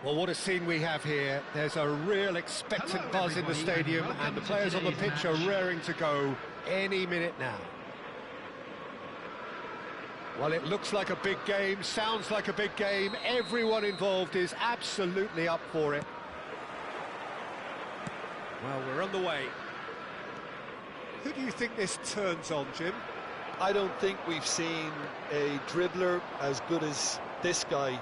Well, what a scene we have here. There's a real expectant buzz in the stadium, and the players on the pitch are raring to go any minute now. Well, it looks like a big game, sounds like a big game. Everyone involved is absolutely up for it. Well, we're on the way. Who do you think this turns on, Jim? I don't think we've seen a dribbler as good as this guy,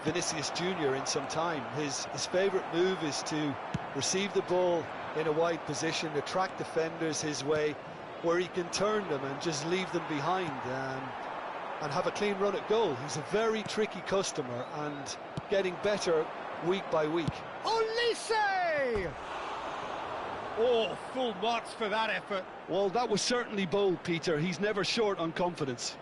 Vinicius Jr., in some time. His favourite move is to receive the ball in a wide position, attract defenders his way, where he can turn them and just leave them behind and have a clean run at goal. He's a very tricky customer and getting better week by week. Olise! Oh, full marks for that effort. Well, that was certainly bold, Peter. He's never short on confidence.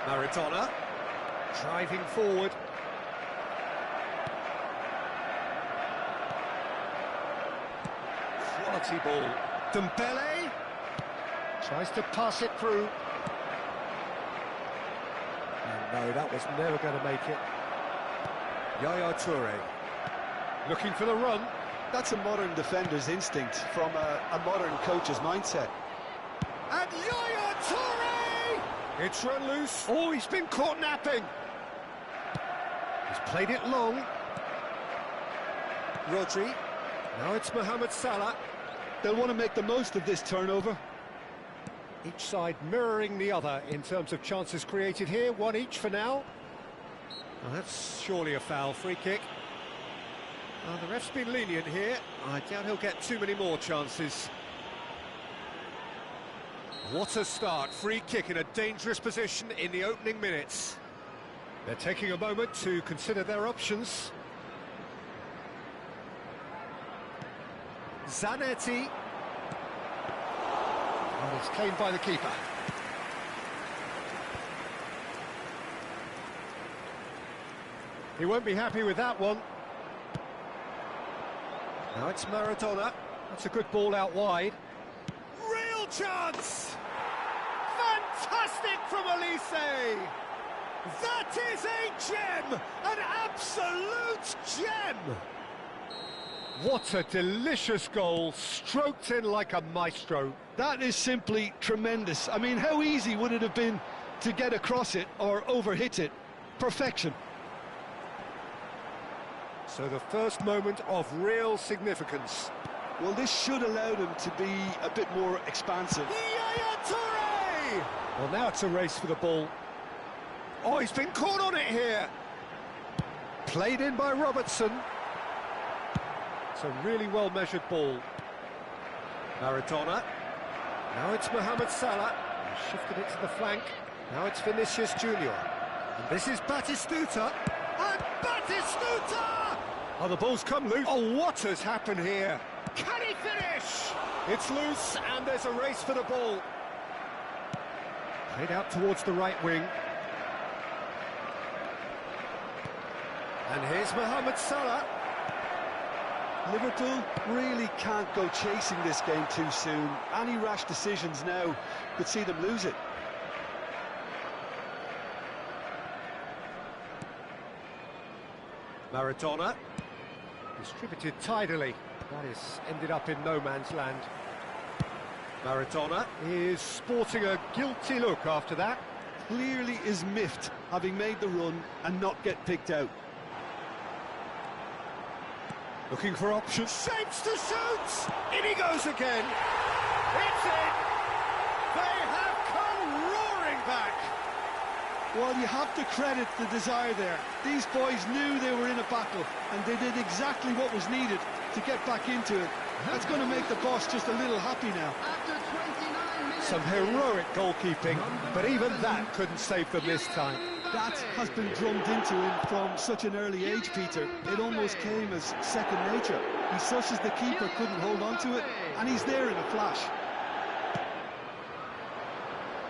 Maradona, driving forward. Quality ball. Dembele tries to pass it through. No, that was never going to make it. Yaya Toure looking for the run. That's a modern defender's instinct from a modern coach's mindset. And Yaya Toure! It's run loose. Oh, he's been caught napping. He's played it long. Rodri. Now it's Mohamed Salah. They'll want to make the most of this turnover. Each side mirroring the other in terms of chances created here, one each for now. Well, that's surely a foul, free kick. The ref's been lenient here. I doubt he'll get too many more chances. What a start, free kick in a dangerous position in the opening minutes. They're taking a moment to consider their options. Zanetti. And it's claimed by the keeper. He won't be happy with that one. Now it's Maradona. That's a good ball out wide. Real chance! Fantastic from Olise! That is a gem! An absolute gem! What a delicious goal, stroked in like a maestro. That is simply tremendous. I mean, how easy would it have been to get across it or overhit it? Perfection. So the first moment of real significance. Well, this should allow them to be a bit more expansive. Yaya Toure! Well, now it's a race for the ball. Oh, he's been caught on it here. Played in by Robertson. It's a really well-measured ball. Maradona. Now it's Mohamed Salah. He's shifted it to the flank. Now it's Vinicius Jr. And this is Batistuta. And Batistuta! Oh, the ball's come loose. Oh, what has happened here? Can he finish? It's loose, and there's a race for the ball. Played out towards the right wing. And here's Mohamed Salah. Liverpool really can't go chasing this game too soon. Any rash decisions now could see them lose it. Maradona. Distributed tidily. That is ended up in no man's land. Maradona is sporting a guilty look after that. Clearly is miffed, having made the run and not get picked out. Looking for options. Shapes to shoot! In he goes again. It's in! They have come roaring back! Well, you have to credit the desire there. These boys knew they were in a battle, and they did exactly what was needed to get back into it. That's going to make the boss just a little happy now. Some heroic goalkeeping, but even that couldn't save them this time. That has been drummed into him from such an early age, Peter. It almost came as second nature. He's such as the keeper couldn't hold on to it, and he's there in a flash.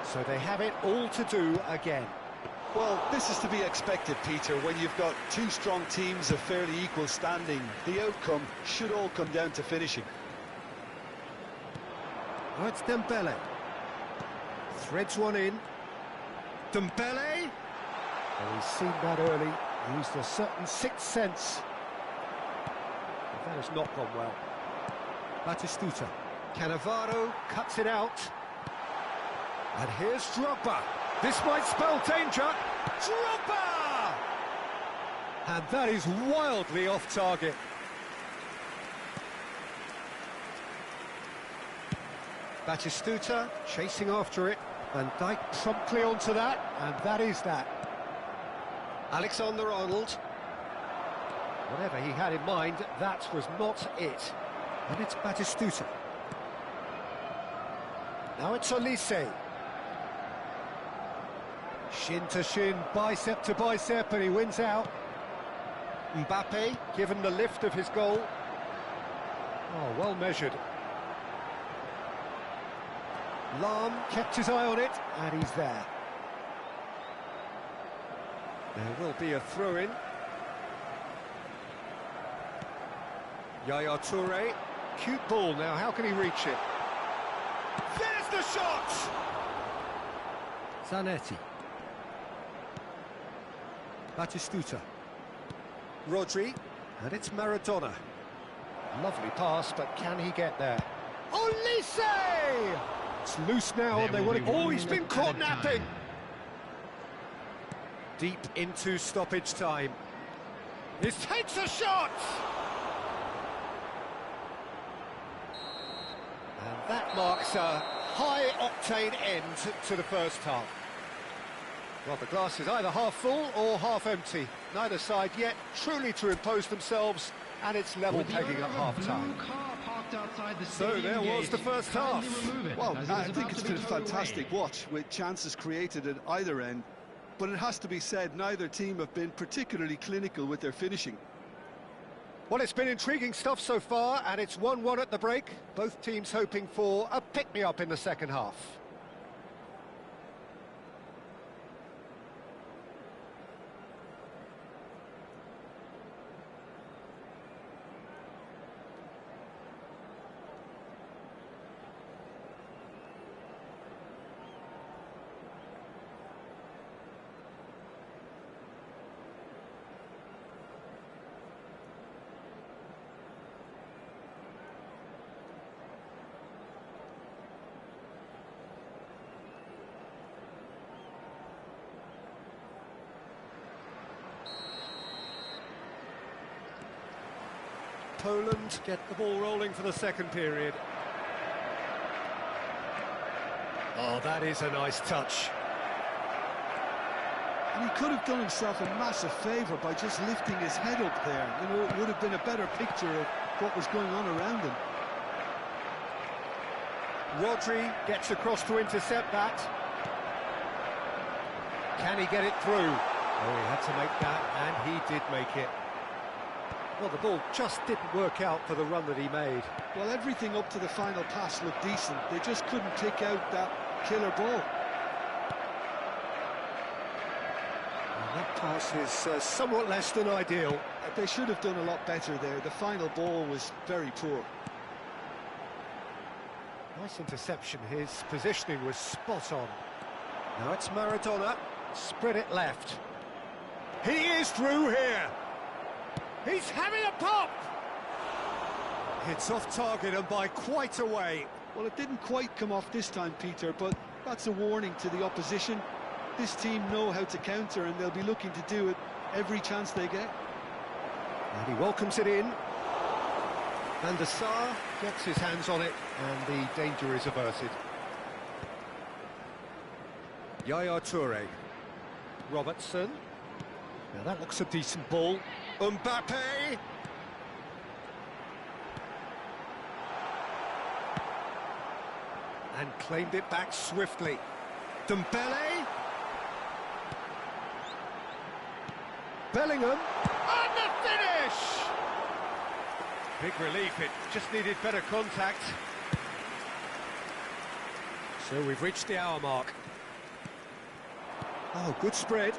So they have it all to do again. Well, this is to be expected, Peter, when you've got two strong teams of fairly equal standing. The outcome should all come down to finishing. Oh, it's Dembele. Threads one in. Dembele! Oh, he's seen that early. Used a certain sixth sense. But that has not gone well. Batistuta. Cannavaro cuts it out. And here's Drogba. This might spell danger. Drogba! And that is wildly off target. Batistuta chasing after it. Van Dijk promptly onto that, and that is that. Alexander-Arnold. Whatever he had in mind, that was not it. And it's Batistuta. Now it's Olise. Shin to shin, bicep to bicep, and he wins out. Mbappe, given the lift of his goal. Oh, well measured. Lahm kept his eye on it, and he's there. There will be a throw-in. Yaya Toure, cute ball now, how can he reach it? There's the shot! Zanetti. Batistuta. Rodri, and it's Maradona. Lovely pass, but can he get there? Olise! It's loose now, and they want to... Oh, he's been caught napping! Deep into stoppage time. He takes a shot! And that marks a high-octane end to the first half. Well, the glass is either half full or half empty. Neither side yet truly to impose themselves, and it's level pegging at half-time. So there was the first half. Well, I think it's been a fantastic watch, with chances created at either end. But it has to be said, neither team have been particularly clinical with their finishing. Well, it's been intriguing stuff so far, and it's 1-1 at the break. Both teams hoping for a pick-me-up in the second half. Poland get the ball rolling for the second period. Oh, that is a nice touch. And he could have done himself a massive favour by just lifting his head up there. You know, it would have been a better picture of what was going on around him. Rodri gets across to intercept that. Can he get it through? Oh, he had to make that, and he did make it. Well, the ball just didn't work out for the run that he made. Well, everything up to the final pass looked decent. They just couldn't pick out that killer ball. And that pass is somewhat less than ideal. They should have done a lot better there. The final ball was very poor. Nice interception. His positioning was spot on. Now it's Maradona. Spread it left. He is through here. He's having a pop! It's off target and by quite a way. Well, it didn't quite come off this time, Peter, but that's a warning to the opposition. This team know how to counter, and they'll be looking to do it every chance they get. And he welcomes it in. Van der Sar gets his hands on it, and the danger is averted. Yaya Toure. Robertson. Now that looks a decent ball. Mbappe! And claimed it back swiftly. Dembele! Bellingham! And the finish! Big relief, it just needed better contact. So we've reached the hour mark. Oh, good spread.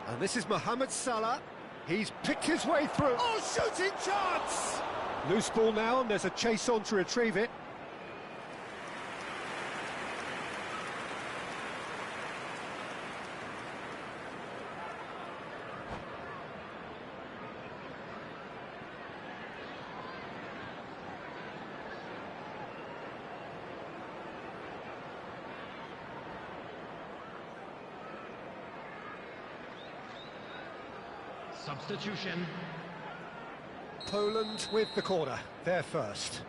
And this is Mohamed Salah. He's picked his way through. Oh, shooting chance! Loose ball now, and there's a chase on to retrieve it. Substitution. Poland with the corner, they're first.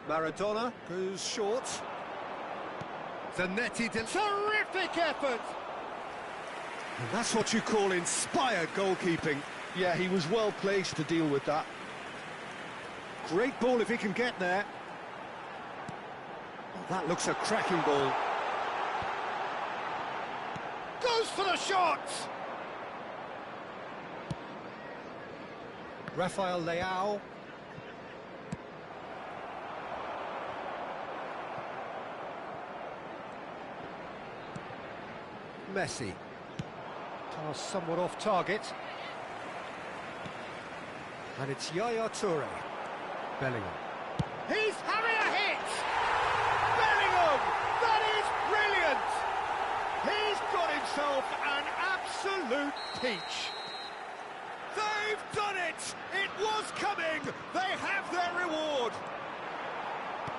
Maradona goes short. Zanetti, terrific effort! And that's what you call inspired goalkeeping. Yeah, he was well placed to deal with that. Great ball if he can get there. Oh, that looks a cracking ball. Goes for the shot! Rafael Leao. Messi. Pass somewhat off target. And it's Yaya Toure. Bellingham. He's having a hit! Bellingham! That is brilliant! He's got himself an absolute peach. They've done it! It was coming! They have their reward!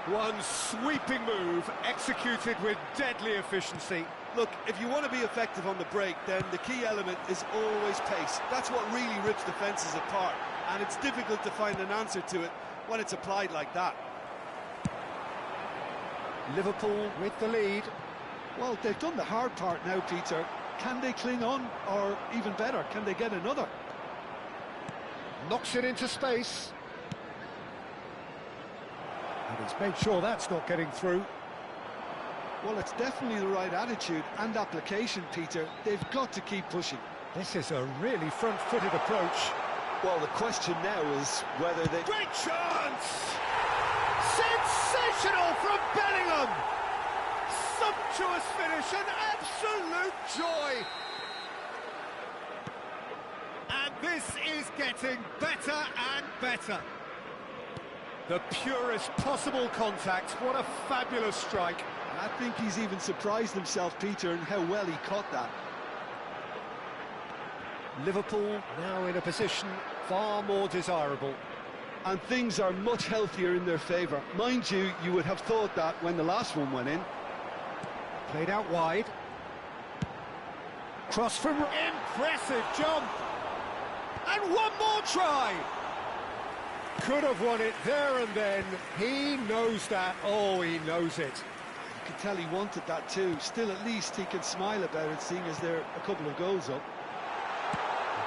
One sweeping move, executed with deadly efficiency. Look, if you want to be effective on the break, then the key element is always pace. That's what really rips defences apart, and it's difficult to find an answer to it when it's applied like that. Liverpool with the lead. Well, they've done the hard part now, Peter. Can they cling on, or even better, can they get another? Knocks it into space. And he's made sure that's not getting through. Well, it's definitely the right attitude and application, Peter. They've got to keep pushing. This is a really front-footed approach. Well, the question now is whether they... Great chance! Sensational from Bellingham! Sumptuous finish, an absolute joy! And this is getting better and better. The purest possible contact. What a fabulous strike. I think he's even surprised himself, Peter, in how well he caught that. Liverpool now in a position far more desirable. And things are much healthier in their favour. Mind you, you would have thought that when the last one went in. Played out wide. Cross from... Impressive jump! And one more try! Could have won it there and then. He knows that. Oh, he knows it. You could tell he wanted that too. Still, at least he can smile about it, seeing as they're a couple of goals up.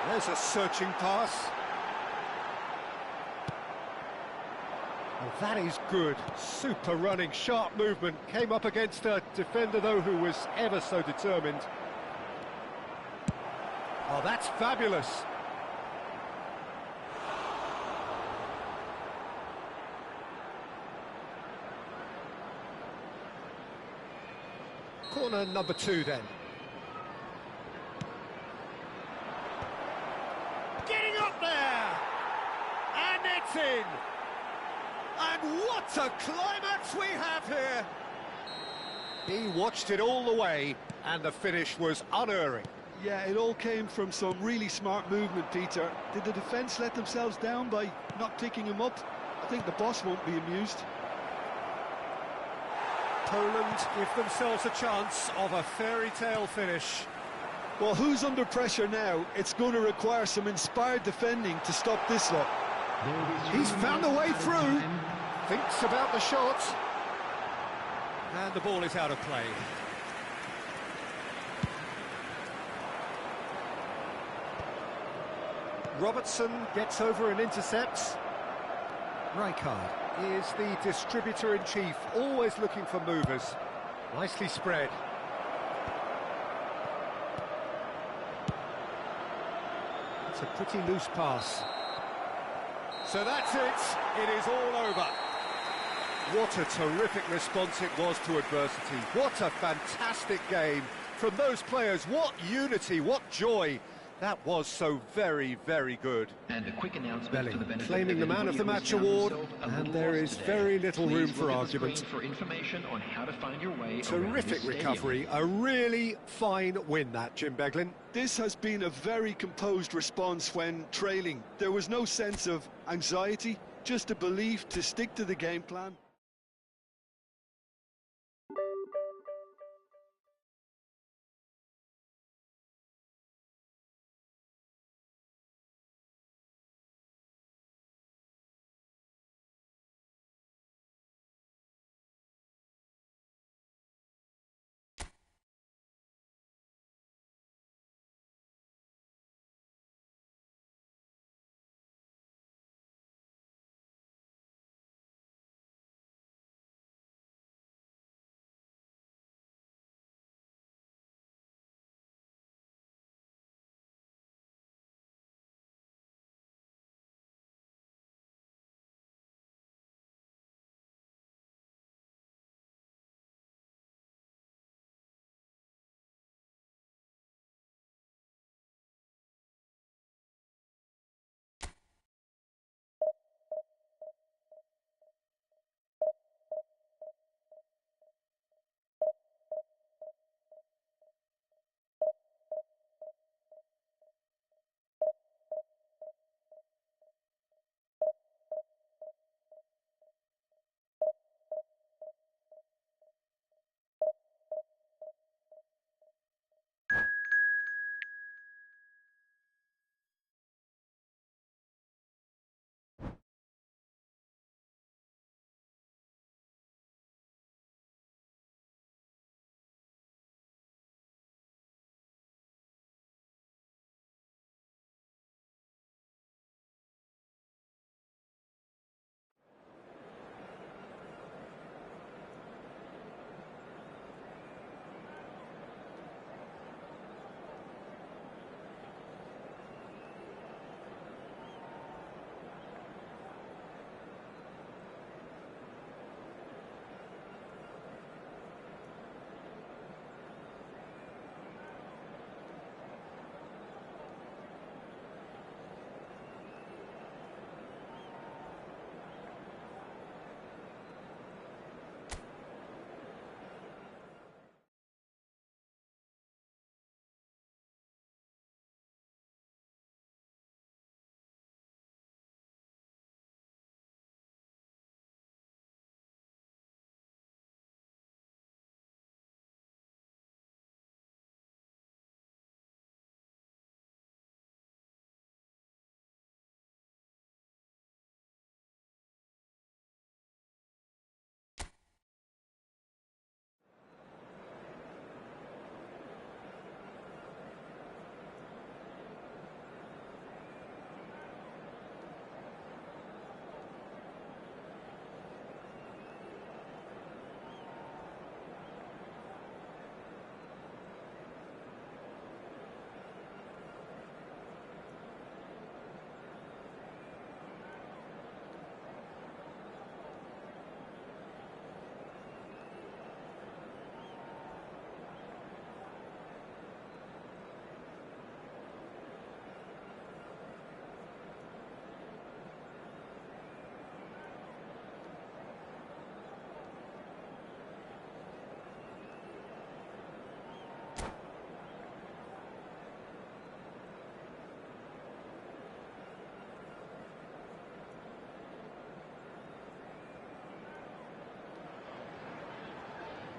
There's a searching pass. Well, that is good. Super running, sharp movement. Came up against a defender, though, who was ever so determined. Oh, that's fabulous. Corner number 2 then. Getting up there! And it's in! And what a climax we have here! He watched it all the way, and the finish was unerring. Yeah, it all came from some really smart movement, Peter. Did the defence let themselves down by not picking him up? I think the boss won't be amused. Poland give themselves a chance of a fairy tale finish. Well, who's under pressure now? It's going to require some inspired defending to stop this lot. He's found a way through. Thinks about the shot. And the ball is out of play. Robertson gets over and intercepts. Rijkaard is the distributor-in-chief, always looking for movers. Nicely spread. It's a pretty loose pass. So that's it. It is all over. What a terrific response it was to adversity. What a fantastic game from those players. What unity, what joy. That was so very, very good. And a quick announcement Bellingham for the benefit claiming the man of the match award, and there is very little room for argument. For information on how to find your way Terrific recovery, a really fine win that, Jim Beglin. This has been a very composed response when trailing. There was no sense of anxiety, just a belief to stick to the game plan.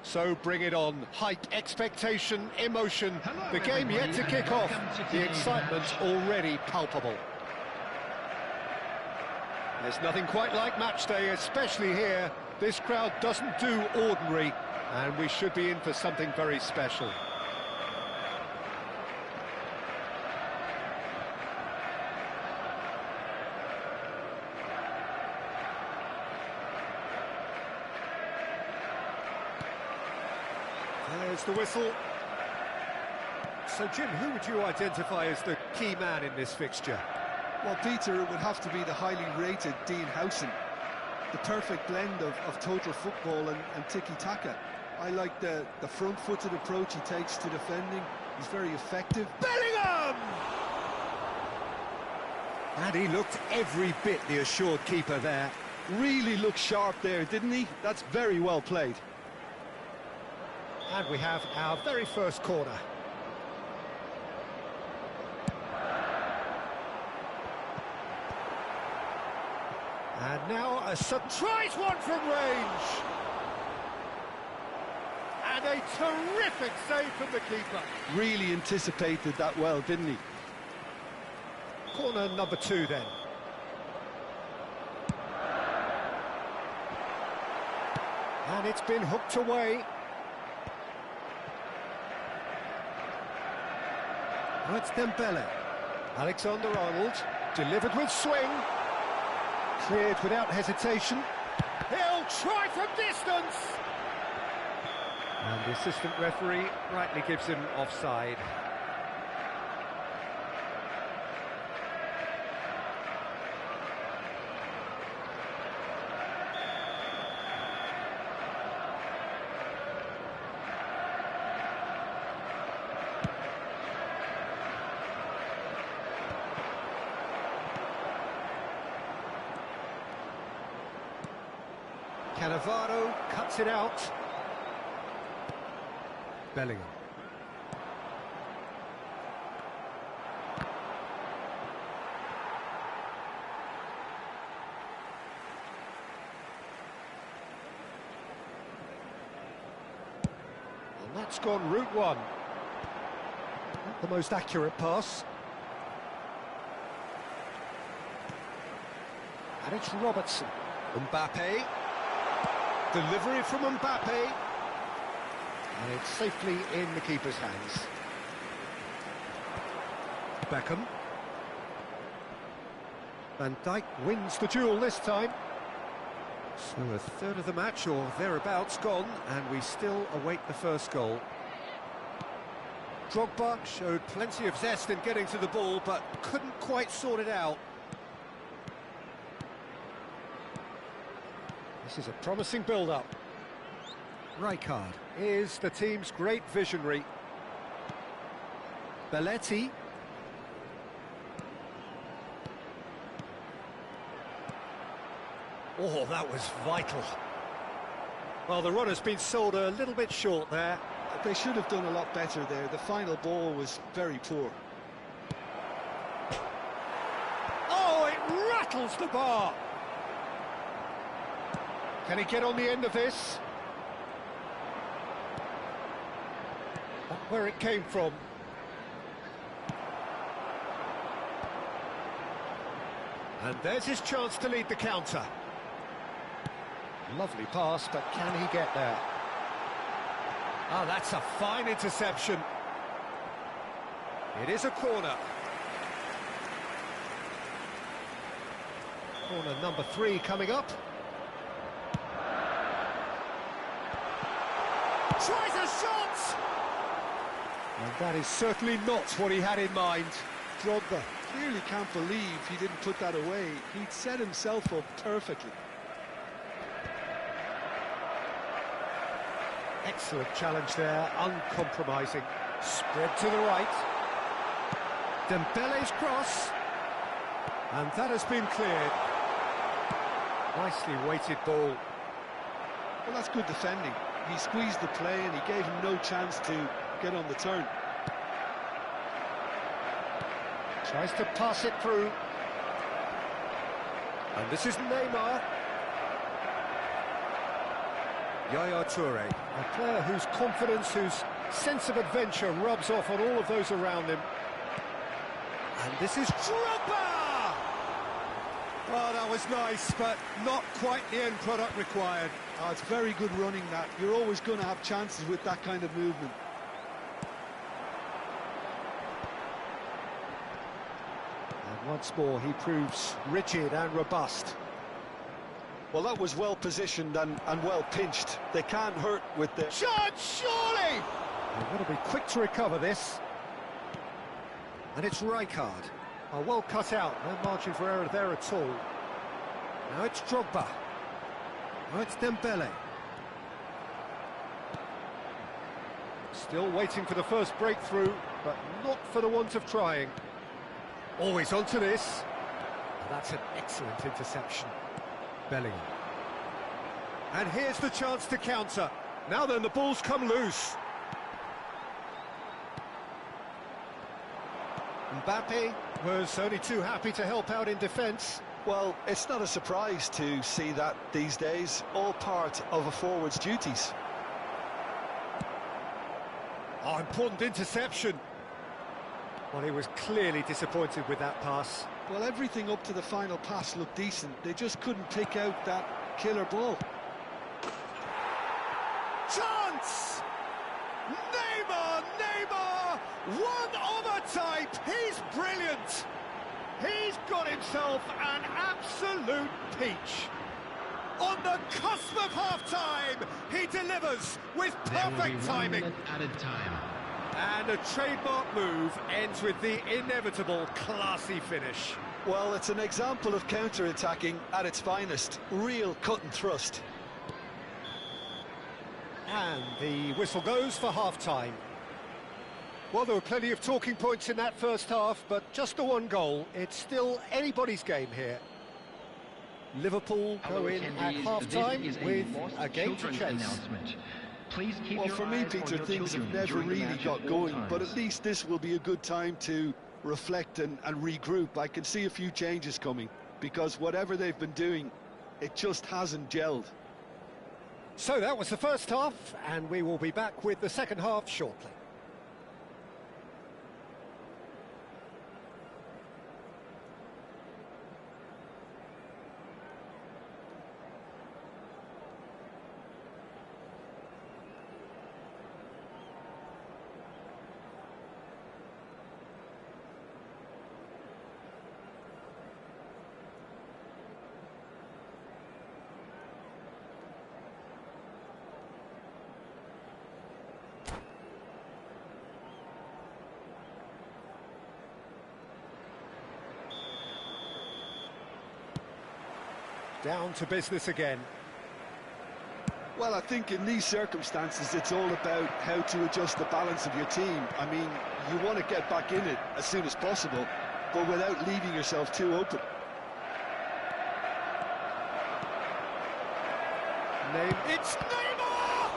So bring it on. Hype, expectation, emotion. Hello, The game yet to everybody, kick and off. welcome to The today's excitement's match. already palpable. There's nothing quite like match day, especially here. This crowd doesn't do ordinary, and we should be in for something very special. There's the whistle. So, Jim, who would you identify as the key man in this fixture? Well, Peter, it would have to be the highly rated Dean Howson. The perfect blend of total football and tiki-taka. I like the front-footed approach he takes to defending. He's very effective. Bellingham! And he looked every bit the assured keeper there. Really looked sharp there, didn't he? That's very well played. And we have our very first corner. And now a tries one from range. And a terrific save from the keeper. Really anticipated that well, didn't he? Corner number 2 then. And it's been hooked away. That's Dembele. Alexander-Arnold, delivered with swing. Cleared without hesitation. He'll try from distance! And the assistant referee rightly gives him offside. Cannavaro cuts it out. Bellingham. And that's gone route one. Not the most accurate pass. And it's Robertson. Mbappe. Delivery from Mbappe. And it's safely in the keeper's hands. Beckham. Van Dijk wins the duel this time. So a third of the match or thereabouts gone, and we still await the first goal. Drogba showed plenty of zest in getting to the ball, but couldn't quite sort it out. This is a promising build-up. Rijkaard is the team's great visionary. Belletti. Oh, that was vital. Well, the run has been sold a little bit short there. They should have done a lot better there. The final ball was very poor. Oh, it rattles the bar. Can he get on the end of this? Not where it came from. And there's his chance to lead the counter. Lovely pass, but can he get there? Oh, that's a fine interception. It is a corner. Corner number 3 coming up. Tries a shot! And that is certainly not what he had in mind. Drogba clearly can't believe he didn't put that away. He'd set himself up perfectly. Excellent challenge there, uncompromising. Spread to the right. Dembele's cross. And that has been cleared. Nicely weighted ball. Well, that's good defending. He squeezed the play and he gave him no chance to get on the turn. Tries to pass it through. And this is Neymar. Yaya Toure, a player whose confidence, whose sense of adventure rubs off on all of those around him. And this is Drogba! Oh, that was nice, but not quite the end product required. Oh, it's very good running, that. You're always going to have chances with that kind of movement. And once more, he proves rigid and robust. Well, that was well positioned and well pinched. They can't hurt with the... Shot, surely! They've got to be quick to recover this. And it's Rijkaard. Oh, well cut out, no margin for error there at all. Now it's Drogba. Now it's Dembele. Still waiting for the first breakthrough, but not for the want of trying. Always onto this. That's an excellent interception. Bellingham. And here's the chance to counter. Now then, the ball's come loose. Mbappe was only too happy to help out in defence. Well, it's not a surprise to see that these days, all part of a forward's duties. Oh, important interception. Well, he was clearly disappointed with that pass. Well, everything up to the final pass looked decent. They just couldn't pick out that killer ball. Chance! Neymar! Neymar! One of a type! He's brilliant! He's got himself an absolute peach. On the cusp of half-time, he delivers with perfect timing. Added time. And a trademark move ends with the inevitable classy finish. Well, it's an example of counter-attacking at its finest. Real cut and thrust. And the whistle goes for half-time. Well, there were plenty of talking points in that first half, but just the one goal. It's still anybody's game here. Liverpool go in at half-time with a game to chase. Please keep well, for me, Peter, things have never really got going, but at least this will be a good time to reflect and regroup. I can see a few changes coming, because whatever they've been doing, it just hasn't gelled. So that was the first half, and we will be back with the second half shortly. Down to business again. Well, I think in these circumstances, it's all about how to adjust the balance of your team. I mean, you want to get back in it as soon as possible, but without leaving yourself too open. It's Neymar!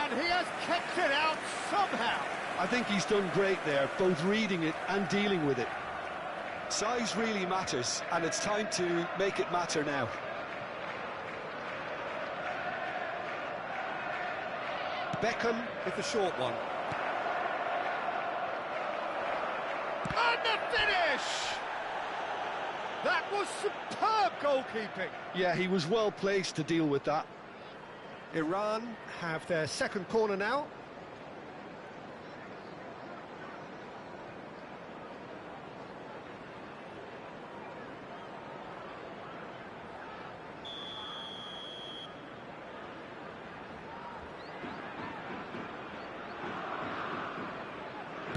And he has kept it out somehow. I think he's done great there, both reading it and dealing with it. Size really matters, and it's time to make it matter now. Beckham with the short one. And the finish! That was superb goalkeeping. Yeah, he was well placed to deal with that. Iran have their second corner now.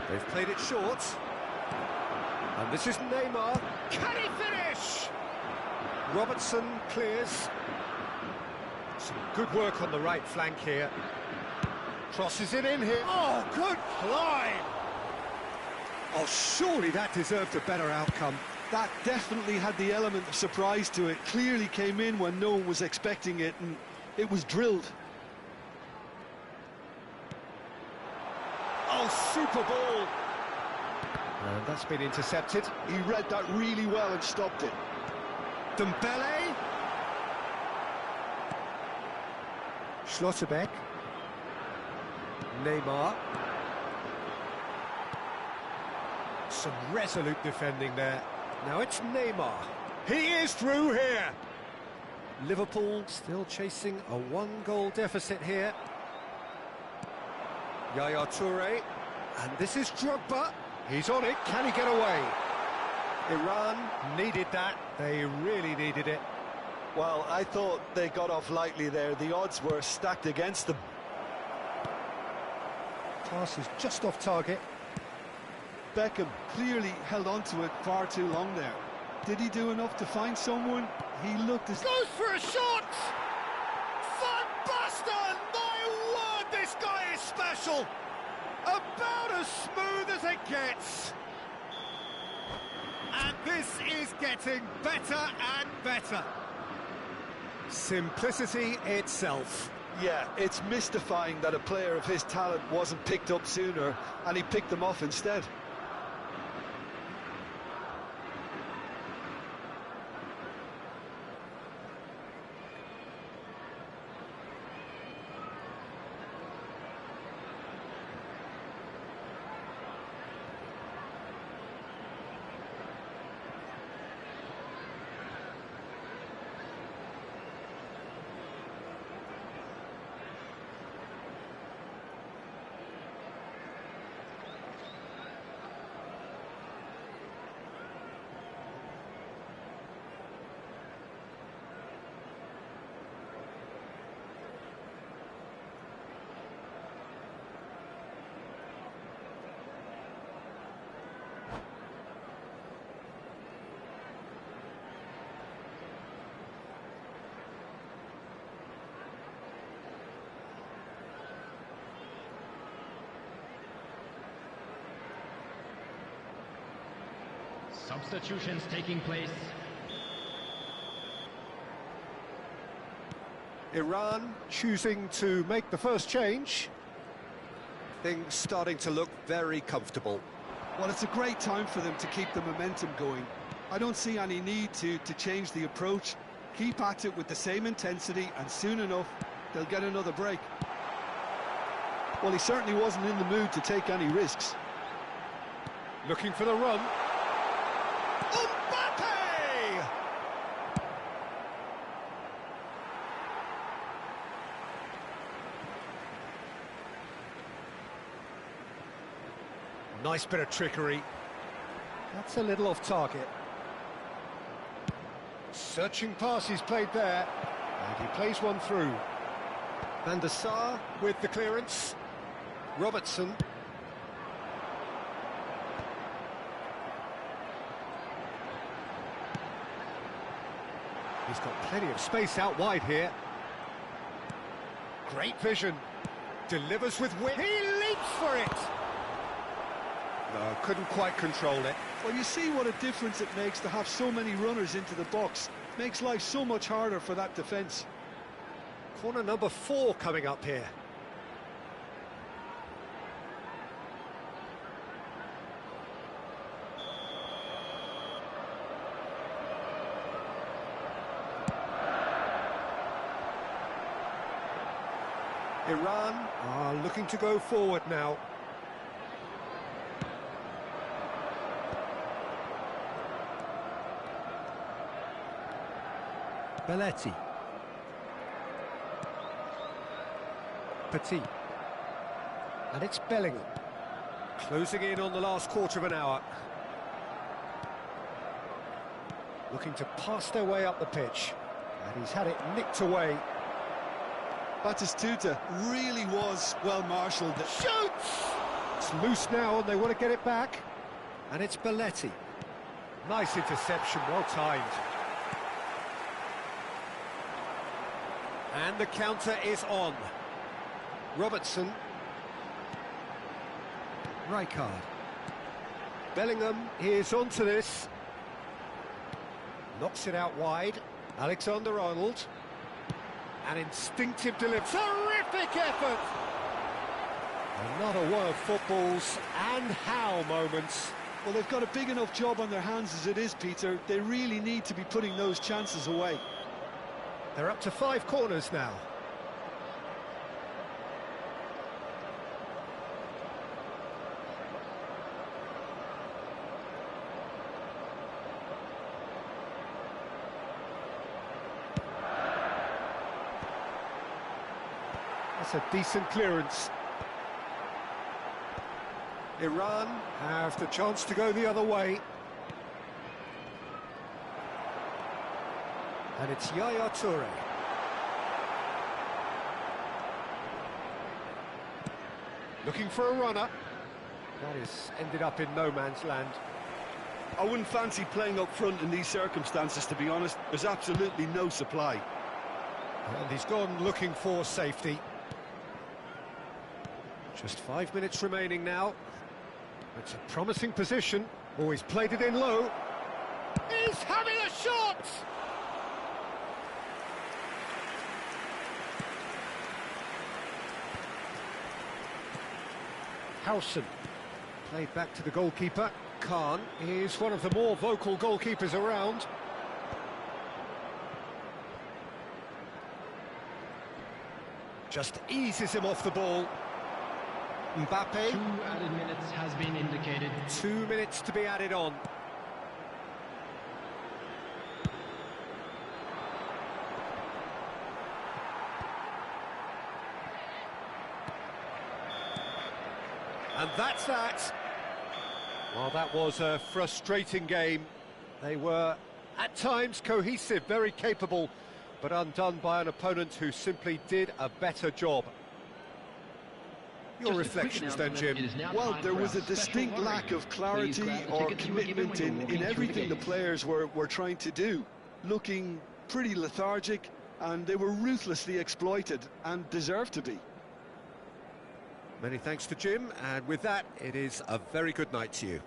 They've played it short. And this is Neymar. Can he finish? Robertson clears. Some good work on the right flank here. Crosses it in here. Oh, good climb! Oh, surely that deserved a better outcome. That definitely had the element of surprise to it. Clearly came in when no one was expecting it, and it was drilled. Oh, super ball! And that's been intercepted. He read that really well and stopped it. Dembele. Schlotterbeck. Neymar. Some resolute defending there. Now it's Neymar. He is through here. Liverpool still chasing a one-goal deficit here. Yaya Toure. And this is Drogba. He's on it. Can he get away? Iran needed that. They really needed it. Well, I thought they got off lightly there. The odds were stacked against them. Pass is just off target. Beckham clearly held on to it far too long there. Did he do enough to find someone? He looked as... Goes for a shot! Van Basten! My word, this guy is special! About as smooth as it gets. And this is getting better and better. Simplicity itself. Yeah, it's mystifying that a player of his talent wasn't picked up sooner, and he picked them off instead. Substitutions taking place. Iran choosing to make the first change. Things starting to look very comfortable. Well, it's a great time for them to keep the momentum going. I don't see any need to change the approach. Keep at it with the same intensity, and soon enough, they'll get another break. Well, he certainly wasn't in the mood to take any risks. Looking for the run. Mbappe! Nice bit of trickery. That's a little off target. Searching pass he's played there. And he plays one through. Van der Sar with the clearance. Robertson. He's got plenty of space out wide here. Great vision. Delivers with wit. He leaps for it. No, couldn't quite control it. Well, you see what a difference it makes to have so many runners into the box. Makes life so much harder for that defence. Corner number 4 coming up here. Iran are looking to go forward now. Belletti. Petit. And it's Bellingham. Closing in on the last quarter of an hour. Looking to pass their way up the pitch. And he's had it nicked away. Batistuta really was well marshalled. Shoots! It's loose now and they want to get it back. And it's Belletti. Nice interception, well timed. And the counter is on. Robertson. Rijkaard. Bellingham is onto this. Knocks it out wide. Alexander-Arnold. An instinctive delivery. Terrific effort! Another one of football's and how moments. Well, they've got a big enough job on their hands as it is, Peter. They really need to be putting those chances away. They're up to 5 corners now. That's a decent clearance. Iran have the chance to go the other way. And it's Yaya Toure. Looking for a runner. That is ended up in no man's land. I wouldn't fancy playing up front in these circumstances, to be honest. There's absolutely no supply. And he's gone looking for safety. Just 5 minutes remaining now. It's a promising position. Oh, he's played it in low. He's having a shot! Howson. Played back to the goalkeeper. Khan is one of the more vocal goalkeepers around. Just eases him off the ball. Mbappe. 2 added minutes has been indicated. 2 minutes to be added on. And that's that. Well, that was a frustrating game. They were, at times, cohesive, very capable, but undone by an opponent who simply did a better job. Your reflections then, Jim? Well, there was a distinct lack of clarity or commitment in everything the players were trying to do. Looking pretty lethargic, and they were ruthlessly exploited, and deserved to be. Many thanks to Jim, and with that, it is a very good night to you.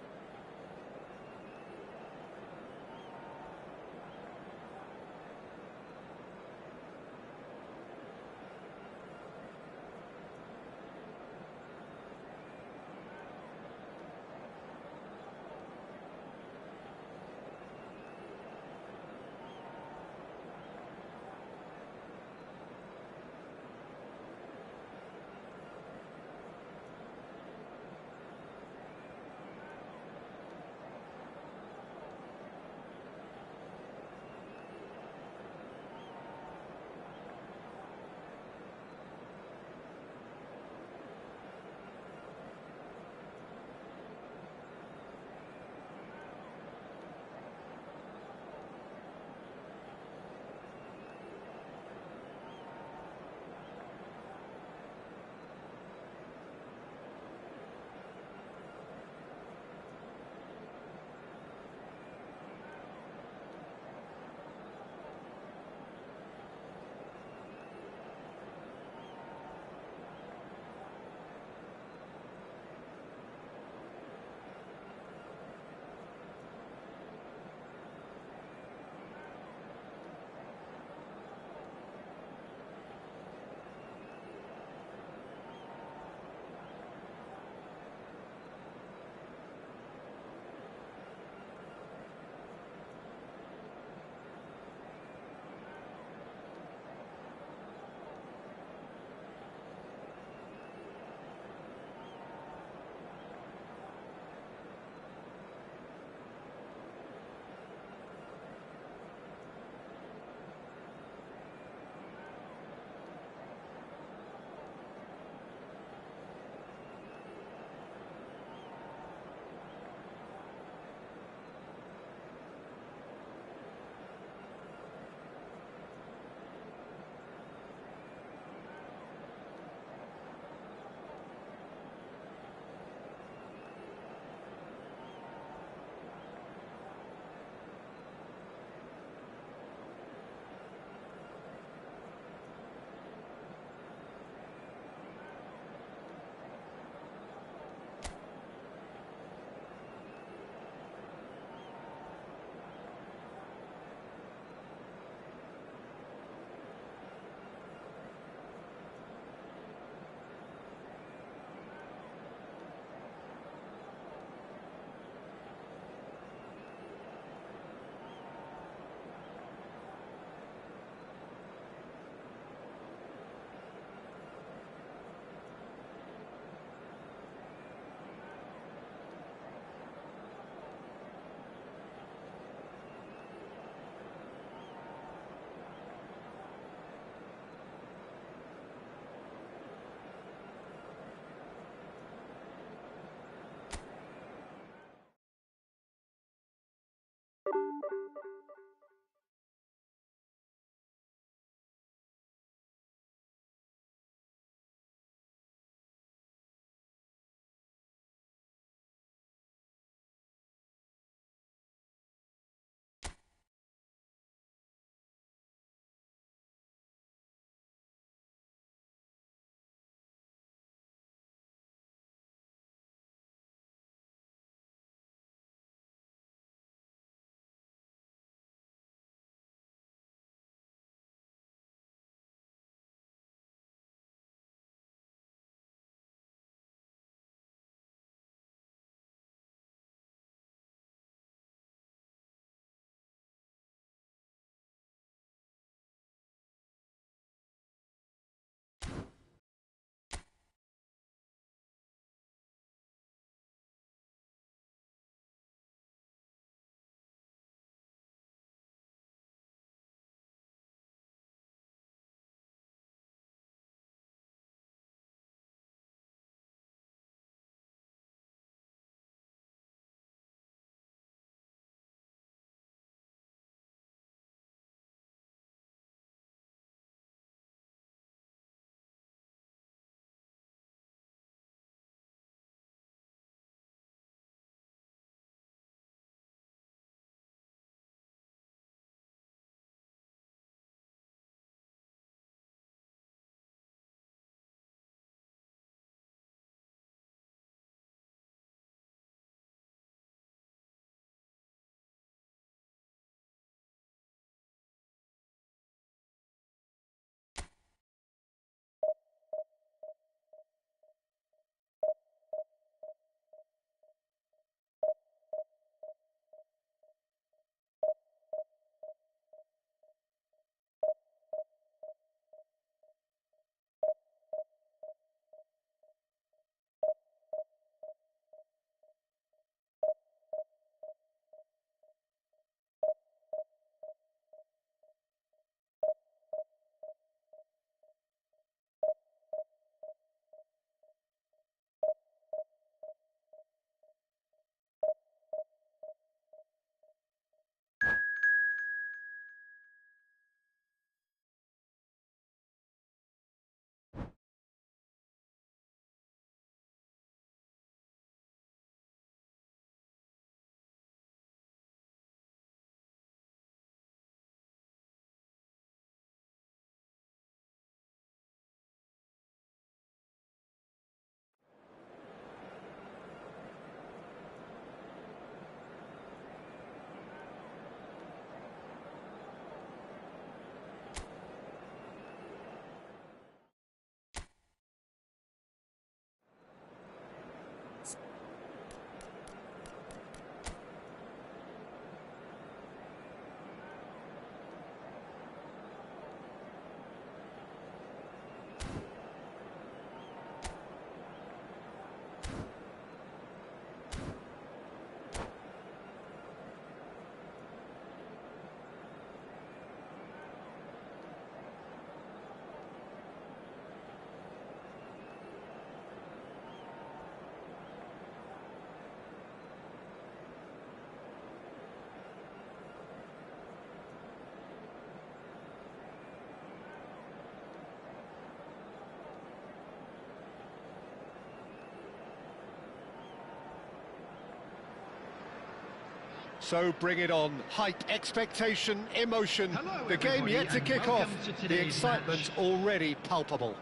So bring it on. Hype, expectation, emotion. Hello, the game yet to everybody, kick and off. welcome to The today's excitement match. already palpable.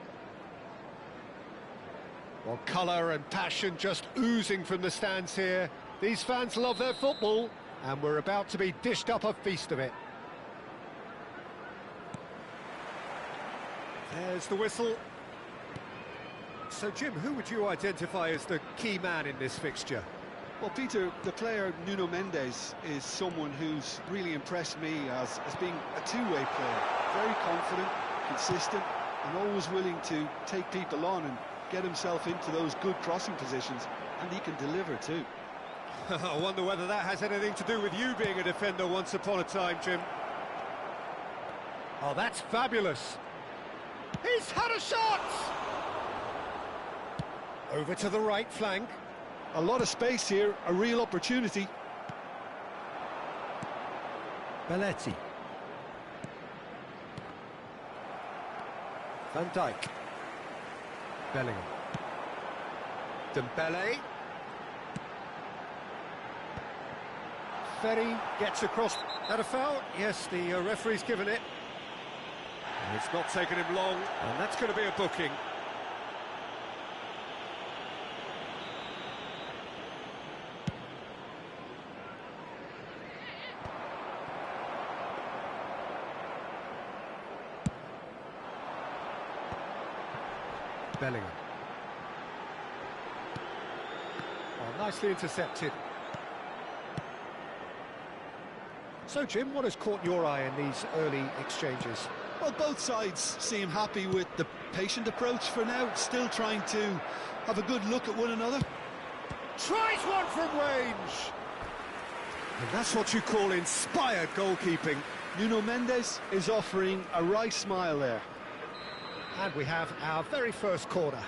Well, colour and passion just oozing from the stands here. These fans love their football, and we're about to be dished up a feast of it. There's the whistle. So, Jim, who would you identify as the key man in this fixture? Well, Peter, the player Nuno Mendes is someone who's really impressed me as being a two-way player. Very confident, consistent, and always willing to take people on and get himself into those good crossing positions, and he can deliver too. I wonder whether that has anything to do with you being a defender once upon a time, Jim. Oh, that's fabulous. He's had a shot! Over to the right flank. A lot of space here, a real opportunity. Belletti. Van Dijk. Bellingham. Dembele. Ferry gets across. Had a foul? Yes, the referee's given it. And it's not taken him long, and that's going to be a booking. Bellingham. Oh, nicely intercepted. So, Jim, what has caught your eye in these early exchanges? Well, both sides seem happy with the patient approach for now, still trying to have a good look at one another. Tries one from range! And that's what you call inspired goalkeeping. Nuno Mendes is offering a wry smile there. And we have our very first corner.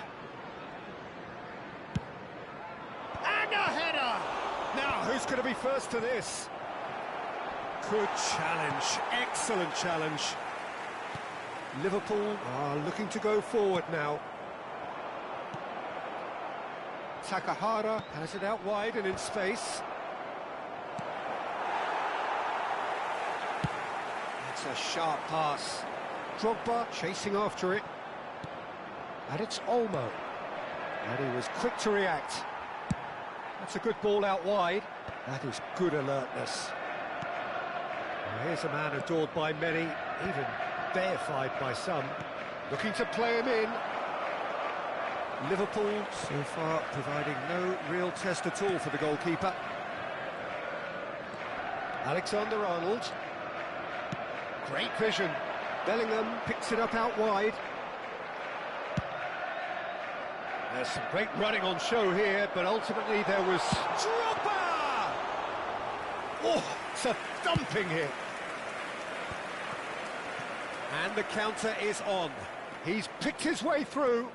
And a header! Now, who's going to be first to this? Good challenge, excellent challenge. Liverpool are looking to go forward now. Takahara has it out wide and in space. It's a sharp pass. Drogba chasing after it. And it's Olmo. And he was quick to react. That's a good ball out wide. That is good alertness. Well, here's a man adored by many, even deified by some. Looking to play him in. Liverpool so far providing no real test at all for the goalkeeper. Alexander-Arnold. Great vision. Bellingham picks it up out wide. There's some great running on show here, but ultimately there was... Drogba! Oh, it's a thumping hit. And the counter is on. He's picked his way through.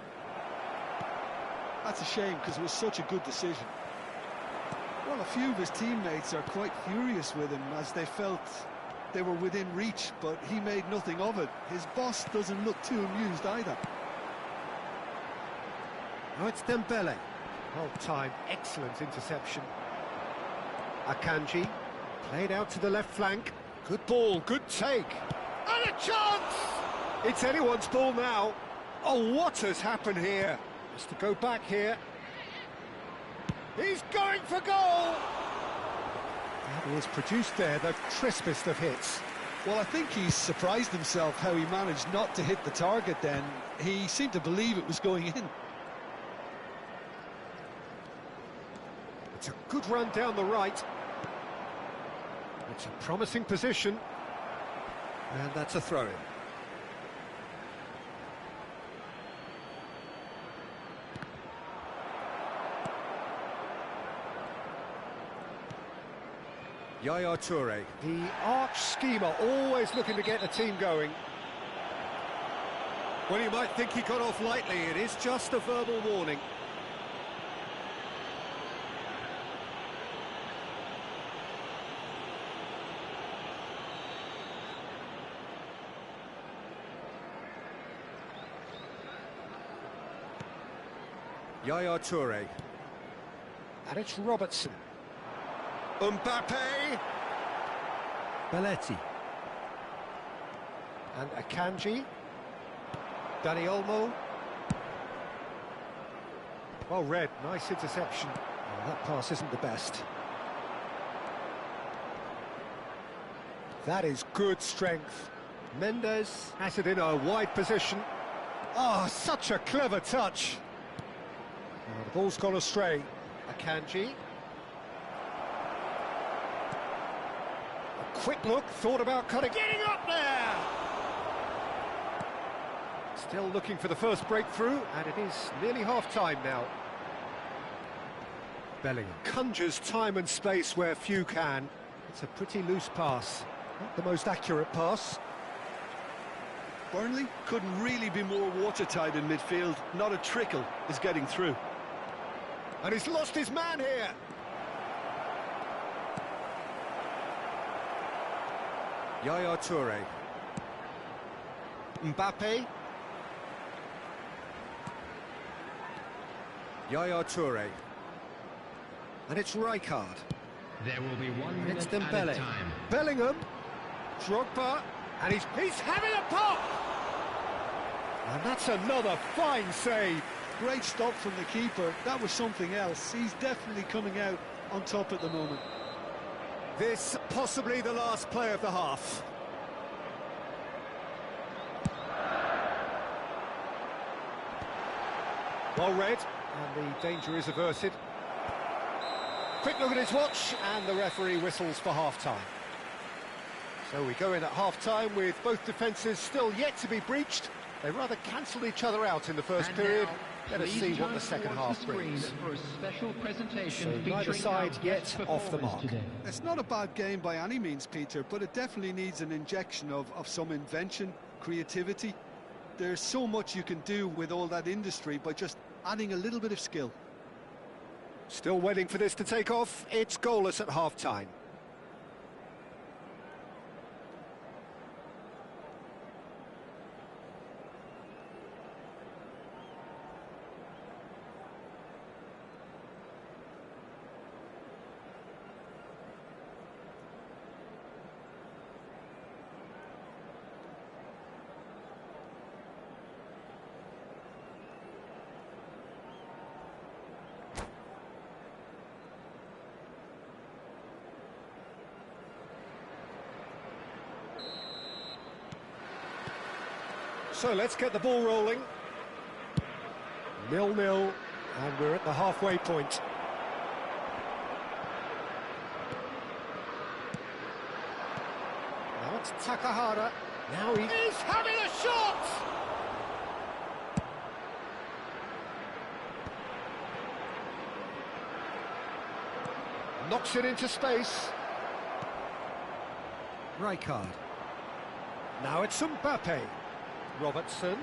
That's a shame, because it was such a good decision. Well, a few of his teammates are quite furious with him, as they felt they were within reach, but he made nothing of it. His boss doesn't look too amused either. Now it's Dembele. Well timed, excellent interception. Akanji, played out to the left flank. Good ball, good take. And a chance! It's anyone's ball now. Oh, what has happened here? Has to go back here. He's going for goal! That is produced there, the crispest of hits. Well, I think he's surprised himself how he managed not to hit the target then. He seemed to believe it was going in. It's a good run down the right. It's a promising position. And that's a throw-in. Yaya Toure, the arch schemer, always looking to get the team going. Well, you might think he got off lightly, it is just a verbal warning. Yaya Toure. And it's Robertson. Mbappe. Belletti. And Akanji. Dani Olmo. Well read, nice interception. Oh, that pass isn't the best. That is good strength. Mendes has it in a wide position. Oh, such a clever touch. Oh, the ball's gone astray. Akanji. A quick look, thought about cutting. Getting up there! Still looking for the first breakthrough, and it is nearly half-time now. Bellingham conjures time and space where few can. It's a pretty loose pass. Not the most accurate pass. Burnley couldn't really be more watertight in midfield. Not a trickle is getting through. And he's lost his man here. Yaya Toure. Mbappe. Yaya Toure. And it's Rijkaard. There will be 1 And minute it's at a Dembele. time. Bellingham. Drogba. And he's having a pop! And that's another fine save. Great stop from the keeper. That was something else. He's definitely coming out on top at the moment. This possibly the last play of the half. Well read, and the danger is averted. Quick look at his watch, and the referee whistles for half-time. So we go in at half-time with both defences still yet to be breached. They rather cancelled each other out in the first And period. now, Let us please see what turn the second towards half the screen brings. for a special presentation So featuring neither side our yet guest off the performers mark. today. It's not a bad game by any means, Peter, but it definitely needs an injection of some invention, creativity. There's so much you can do with all that industry by just adding a little bit of skill. Still waiting for this to take off. It's goalless at half-time. So let's get the ball rolling. 0-0, and we're at the halfway point. Now it's Takahara. Now he's having a shot! Knocks it into space. Rijkaard. Now it's Mbappe. Robertson.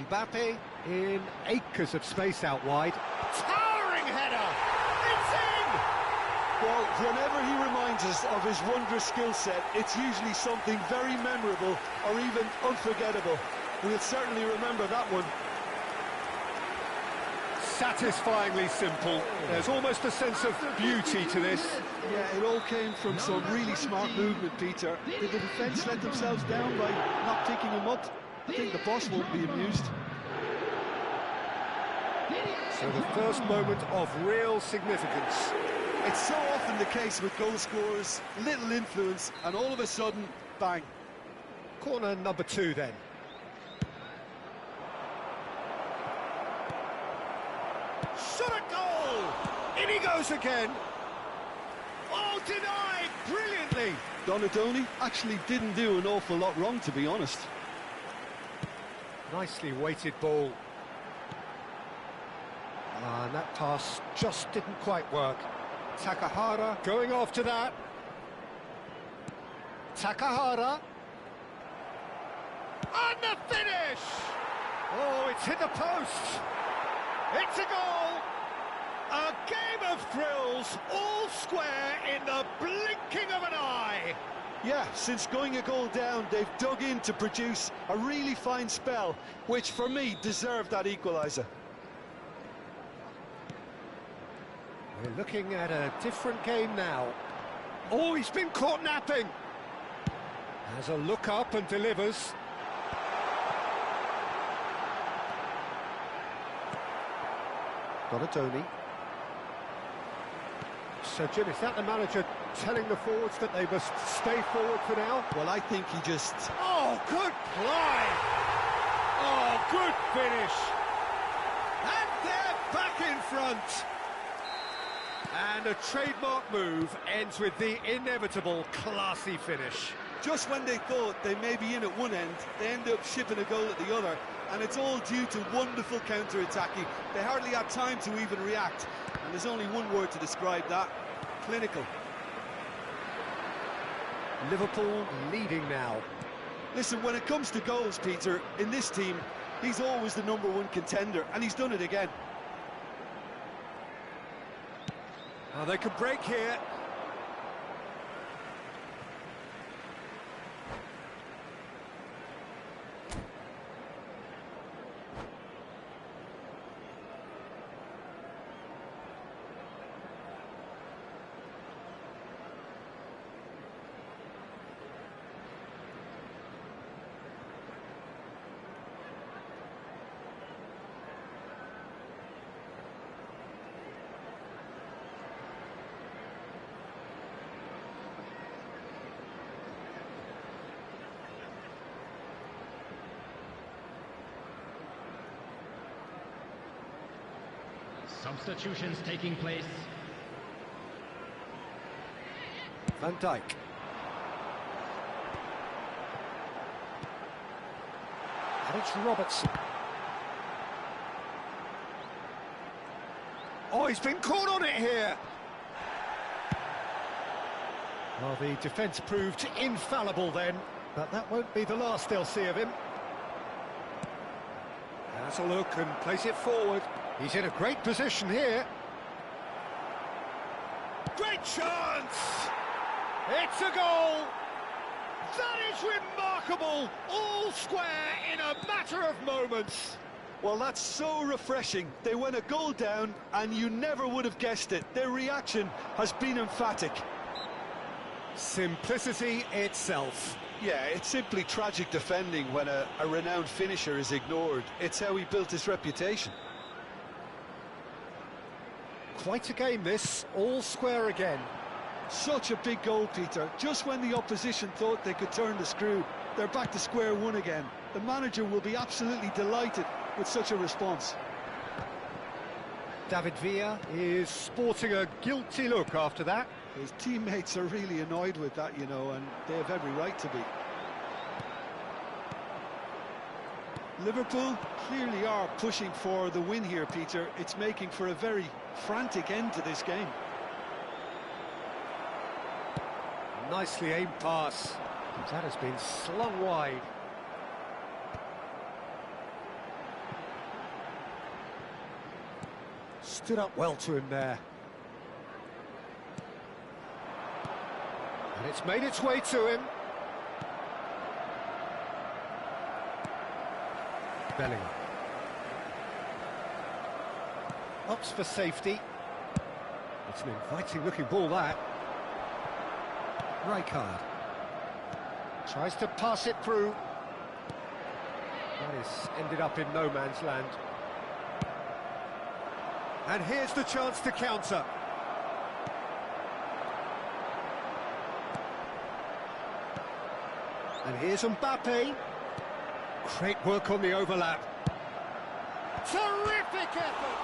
Mbappe in acres of space out wide. Towering header! It's in! Well, whenever he reminds us of his wondrous skill set, it's usually something very memorable or even unforgettable. We'll certainly remember that one. Satisfyingly simple. There's almost a sense of beauty to this. Yeah, it all came from some really smart movement, Peter. Did the defence let themselves down by not picking him up? I think the boss won't be amused. So the first moment of real significance. It's so often the case with goal scorers, little influence, and all of a sudden, bang. Corner number 2 then. Shot a goal! In he goes again. Oh, denied brilliantly. Donadoni actually didn't do an awful lot wrong, to be honest. Nicely weighted ball. And that pass just didn't quite work. Takahara going after that. Takahara. And the finish! Oh, it's hit the post. It's a goal! A game of thrills, all square in the blinking of an eye. Yeah, since going a goal down, they've dug in to produce a really fine spell, which for me deserved that equaliser. We're looking at a different game now. Oh, he's been caught napping. Has a look up and delivers. Donatoni. So, Jim, is that the manager telling the forwards that they must stay forward for now? Well, I think he just... Oh, good play! Oh, good finish! And they're back in front! And a trademark move ends with the inevitable classy finish. Just when they thought they may be in at one end, they end up shipping a goal at the other, and it's all due to wonderful counter-attacking. They hardly had time to even react, and there's only one word to describe that: clinical. Liverpool leading now. Listen, when it comes to goals, Peter, in this team, he's always the #1 contender, and he's done it again. Oh, they could break here. Substitutions taking place. Van Dijk. And it's Robertson. Oh, he's been caught on it here. Well, the defence proved infallible then, but that won't be the last they'll see of him. Has a look and plays it forward. He's in a great position here. Great chance! It's a goal! That is remarkable! All square in a matter of moments. Well, that's so refreshing. They went a goal down, and you never would have guessed it. Their reaction has been emphatic. Simplicity itself. Yeah, it's simply tragic defending when a renowned finisher is ignored. It's how he built his reputation. Quite a game this, all square again. Such a big goal, Peter. Just when the opposition thought they could turn the screw, they're back to square one again. The manager will be absolutely delighted with such a response. David Villa is sporting a guilty look after that. His teammates are really annoyed with that, you know, and they have every right to be. Liverpool clearly are pushing for the win here, Peter. It's making for a very frantic end to this game. Nicely aimed pass. That has been slung wide. Stood up well to him there. And it's made its way to him. Bellingham. Ups for safety. It's an inviting looking ball, that. Rijkaard. Tries to pass it through. That is ended up in no man's land. And here's the chance to counter. And here's Mbappe. Great work on the overlap. Terrific effort!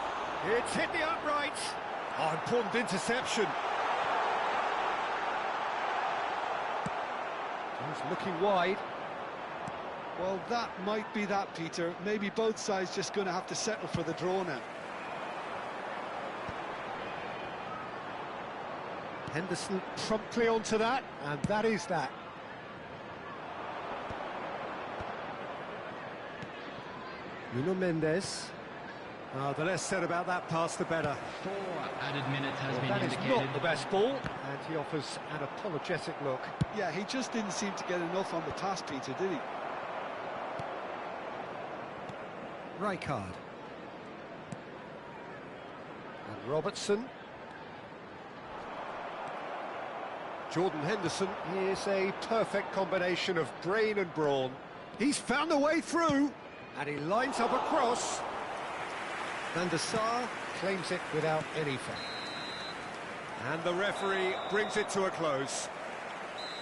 It's hit the uprights. Oh, important interception. He's looking wide. Well, that might be that, Peter. Maybe both sides just going to have to settle for the draw now. Henderson promptly onto that, and that is that. Nuno Mendes. The less said about that pass, the better. 4 added minutes has been That is indicated. not the best ball, and he offers an apologetic look. Yeah, he just didn't seem to get enough on the pass, Peter, did he? Rijkaard. And Robertson. Jordan Henderson is a perfect combination of brain and brawn. He's found a way through, and he lines up a cross. Van der Sar claims it without any foul. And the referee brings it to a close.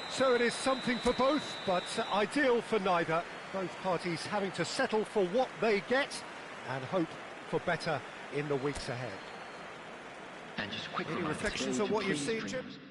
So it is something for both, but ideal for neither. Both parties having to settle for what they get and hope for better in the weeks ahead. And just quick Any reminder, reflections still on what to you've please seen, drink Jim?